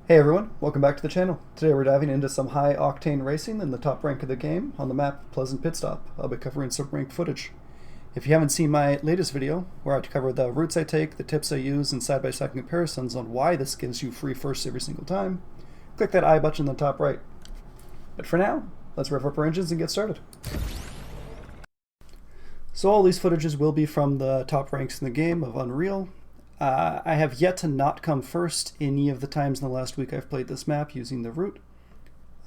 Hey everyone, welcome back to the channel. Today we're diving into some high octane racing in the top rank of the game on the map Pleasant Pitstop. I'll be covering some ranked footage. If you haven't seen my latest video, where I cover the routes I take, the tips I use, and side-by-side comparisons on why this gives you free firsts every single time, click that I button in the top right. But for now, let's rev up our engines and get started. So all these footages will be from the top ranks in the game of Unreal. I have yet to not come first any of the times in the last week I've played this map using the route.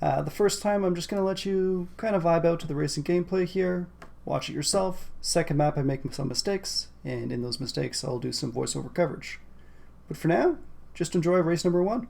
The first time I'm just going to let you kind of vibe out to the racing gameplay here, watch it yourself. Second map I'm making some mistakes, and in those mistakes I'll do some voiceover coverage. But for now, just enjoy race number 1.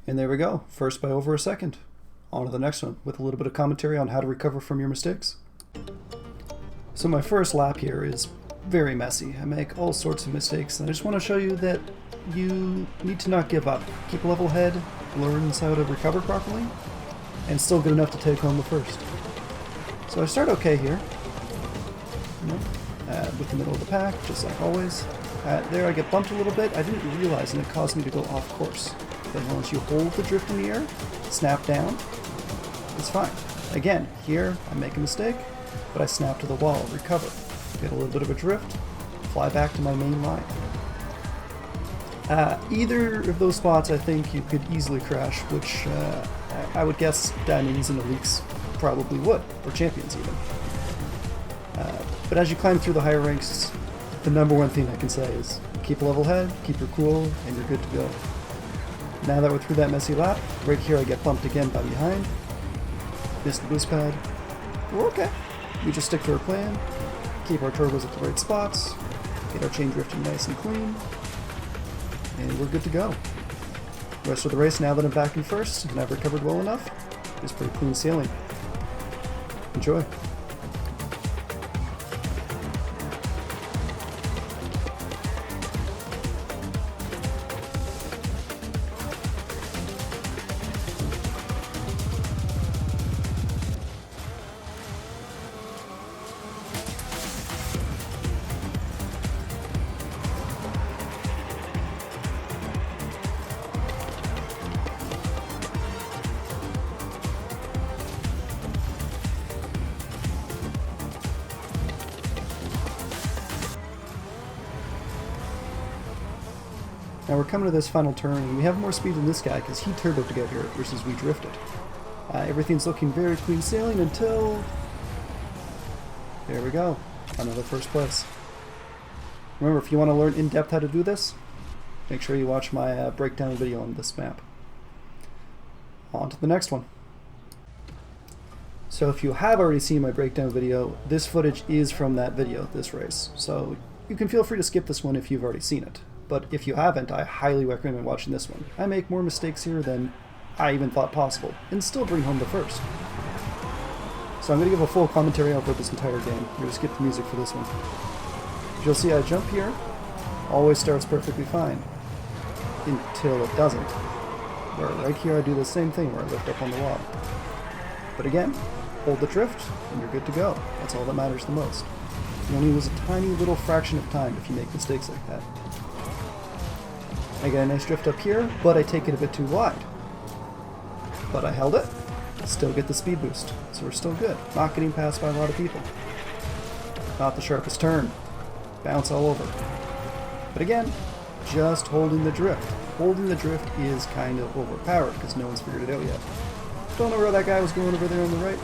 And there we go, first by over a second. On to the next one, with a little bit of commentary on how to recover from your mistakes. So my first lap here is very messy. I make all sorts of mistakes, and I just want to show you that you need to not give up. Keep a level head, learn how to recover properly, and still good enough to take home the first. So I start okay here, with the middle of the pack, just like always. There I get bumped a little bit. I didn't realize, and it caused me to go off course. But once you hold the drift in the air, snap down, it's fine. Again, here I make a mistake, but I snap to the wall, recover, get a little bit of a drift, fly back to my main line. Either of those spots I think you could easily crash, which I would guess diamonds and elites probably would, or champions even. But as you climb through the higher ranks, the number one thing I can say is keep a level head, keep your cool, and you're good to go. Now that we're through that messy lap, right here I get bumped again by behind. Missed the boost pad. We're okay. We just stick to our plan, keep our turbos at the right spots, get our chain drifting nice and clean, and we're good to go. The rest of the race, now that I'm back in first and I've recovered well enough, is pretty clean sailing. Enjoy. Now we're coming to this final turn, and we have more speed than this guy because he turboed to get here versus we drifted. Everything's looking very clean sailing until... there we go, another first place. Remember, if you want to learn in depth how to do this, make sure you watch my breakdown video on this map. On to the next one. So if you have already seen my breakdown video, this footage is from that video, this race. So you can feel free to skip this one if you've already seen it. But if you haven't, I highly recommend watching this one. I make more mistakes here than I even thought possible, and still bring home the first. So I'm going to give a full commentary over this entire game. I'm going to skip the music for this one. As you'll see, I jump here, always starts perfectly fine, until it doesn't. Where right here I do the same thing where I lift up on the wall. But again, hold the drift, and you're good to go. That's all that matters the most. You only lose a tiny little fraction of time if you make mistakes like that. I get a nice drift up here, but I take it a bit too wide. But I held it, still get the speed boost, so we're still good. Not getting passed by a lot of people. Not the sharpest turn. Bounce all over. But again, just holding the drift. Holding the drift is kind of overpowered because no one's figured it out yet. Don't know where that guy was going over there on the right.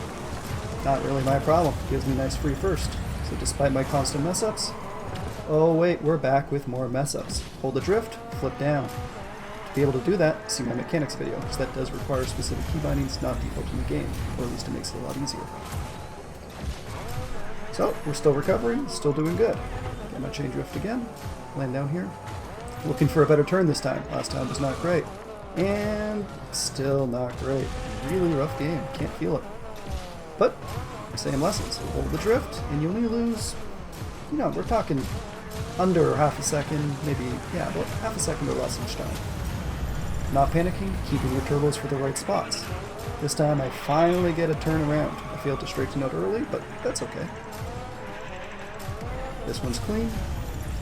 Not really my problem. Gives me a nice free first. So despite my constant mess-ups... Oh wait, we're back with more mess-ups. Hold the drift, flip down. To be able to do that, see my mechanics video, because that does require specific key bindings not default in the game, or at least it makes it a lot easier. So, we're still recovering, still doing good. Get my chain drift again, land down here. Looking for a better turn this time. Last time was not great. And still not great. Really rough game, can't feel it. But, same lessons. Hold the drift, and you only lose, you know, we're talking under half a second, maybe, yeah, about half a second or less each time. Not panicking, keeping your turbos for the right spots. This time I finally get a turn around. I failed to straighten out early, but that's okay. This one's clean.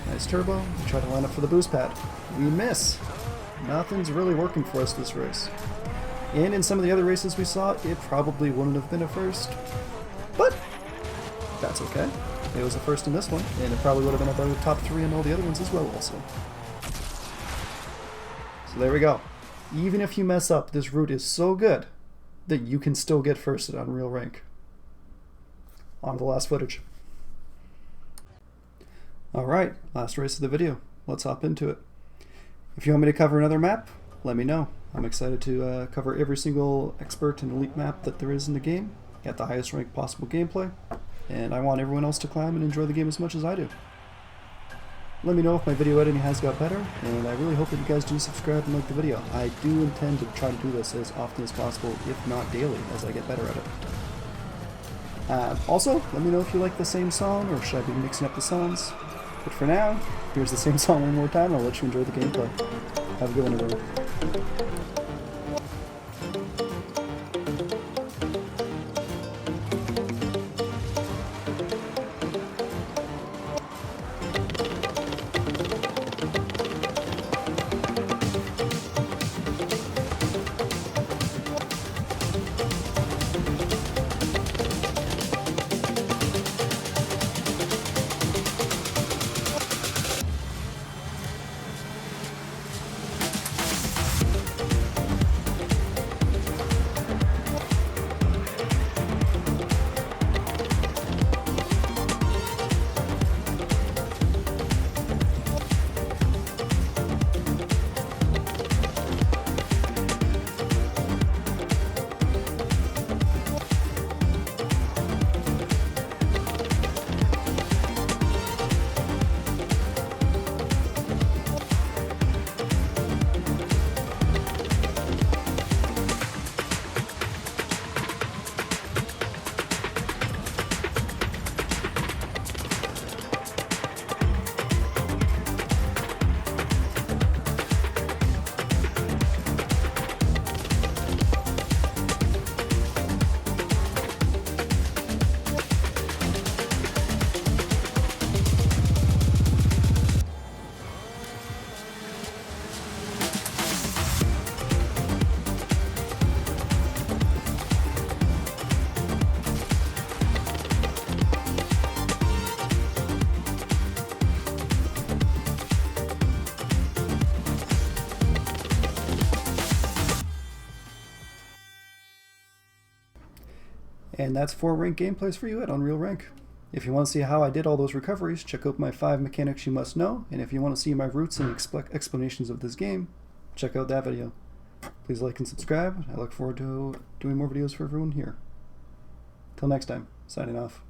Nice turbo. We try to line up for the boost pad. We miss. Nothing's really working for us this race. And in some of the other races we saw, it probably wouldn't have been a first. But that's okay. It was a first in this one, and it probably would have been about top 3 in all the other ones as well also. So there we go. Even if you mess up, this route is so good that you can still get first at Unreal Rank. On to the last footage. Alright, last race of the video. Let's hop into it. If you want me to cover another map, let me know. I'm excited to cover every single expert and elite map that there is in the game, get the highest rank possible gameplay, and I want everyone else to climb and enjoy the game as much as I do. Let me know if my video editing has got better, and I really hope that you guys do subscribe and like the video. I do intend to try to do this as often as possible, if not daily, as I get better at it. Also, let me know if you like the same song, or should I be mixing up the songs? But for now, here's the same song one more time, and I'll let you enjoy the gameplay. Have a good one, everyone. And that's 4 rank gameplays for you at Unreal Rank. If you want to see how I did all those recoveries, check out my 5 mechanics you must know, and if you want to see my roots and explanations of this game, check out that video. Please like and subscribe. I look forward to doing more videos for everyone here. Till next time, signing off.